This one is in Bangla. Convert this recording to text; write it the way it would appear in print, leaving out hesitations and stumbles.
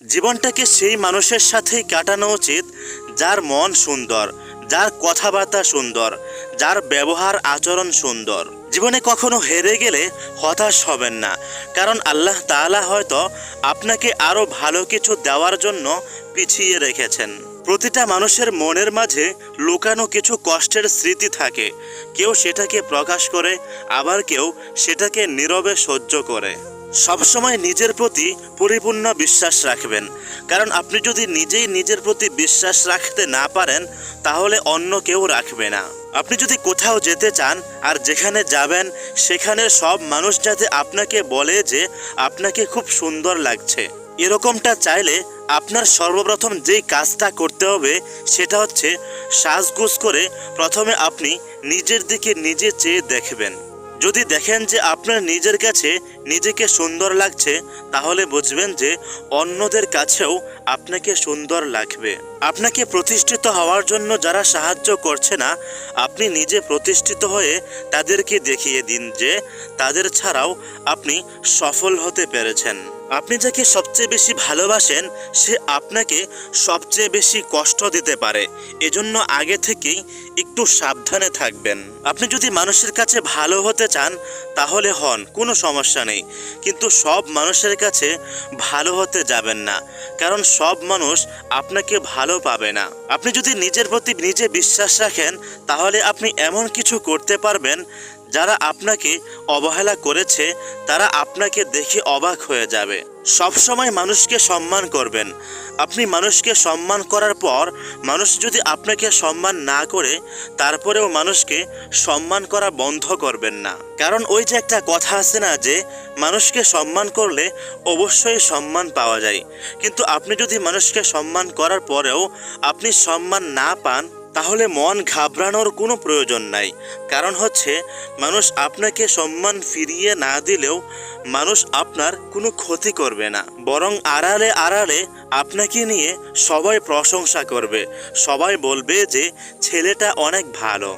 জীবনটাকে সেই মানুষের সাথেই কাটানো উচিত যার মন সুন্দর, যার কথাবার্তা সুন্দর, যার ব্যবহার আচরণ সুন্দর। জীবনে কখনো হেরে গেলে হতাশ হবেন না, কারণ আল্লাহ তাআলা হয়তো আপনাকে আরও ভালো কিছু দেওয়ার জন্য পিছিয়ে রেখেছেন। প্রতিটা মানুষের মনের মাঝে লুকানো কিছু কষ্টের স্মৃতি থাকে। কেউ সেটাকে প্রকাশ করে, আবার কেউ সেটাকে নীরবে সহ্য করে। সবসময় নিজের প্রতি পরিপূর্ণ বিশ্বাস রাখবেন, কারণ আপনি যদি নিজেই নিজের প্রতি বিশ্বাস রাখতে না পারেন তাহলে অন্য কেউ রাখবে না। আপনি যদি কোথাও যেতে চান আর যেখানে যাবেন সেখানের সব মানুষ যাতে আপনাকে বলে যে আপনাকে খুব সুন্দর লাগছে, এরকমটা চাইলে আপনার সর্বপ্রথম যেই কাজটা করতে হবে সেটা হচ্ছে সাজগোজ করে প্রথমে আপনি নিজের দিকে নিজে চেয়ে দেখবেন। যদি দেখেন যে আপনার নিজের কাছে নিজেকে সুন্দর লাগছে, তাহলে বুঝবেন যে অন্যদের কাছেও আপনাকে সুন্দর লাগবে। আপনাকে প্রতিষ্ঠিত হওয়ার জন্য যারা সাহায্য করছে না, আপনি নিজে প্রতিষ্ঠিত হয়ে তাদেরকে দেখিয়ে দিন যে তাদের ছাড়াও আপনি সফল হতে পেরেছেন। আপনি যাকে সবচেয়ে বেশি ভালোবাসেন সে আপনাকে সবচেয়ে বেশি কষ্ট দিতে পারে, এজন্য আগে থেকেই একটু সাবধানে থাকবেন। আপনি যদি মানুষের কাছে ভালো হতে চান তাহলে হন, কোনো সমস্যা নেই, কিন্তু সব মানুষের কাছে ভালো হতে যাবেন না, কারণ সব মানুষ আপনাকে ভালো পাবে না। আপনি যদি নিজের প্রতি নিজে বিশ্বাস রাখেন তাহলে আপনি এমন কিছু করতে পারবেন যারা আপনাকে অবহেলা করেছে তারা আপনাকে দেখে অবাক হয়ে যাবে। সবসময় মানুষকে সম্মান করবেন। আপনি মানুষকে সম্মান করার পর মানুষ যদি আপনাকে সম্মান না করে তারপরেও মানুষকে সম্মান করা বন্ধ করবেন না, কারণ ওই যে একটা কথা আছে না যে মানুষকে সম্মান করলে অবশ্যই সম্মান পাওয়া যায়। কিন্তু আপনি যদি মানুষকে সম্মান করার পরেও আপনি সম্মান না পান তাহলে মন ঘাবড়ানোর কোনো প্রয়োজন নাই। কারণ হচ্ছে মানুষ আপনাকে সম্মান ফিরিয়ে না দিলেও মানুষ আপনার কোনো ক্ষতি করবে না, বরং আড়ালে আড়ালে আপনাকে নিয়ে সবাই প্রশংসা করবে, সবাই বলবে যে ছেলেটা অনেক ভালো।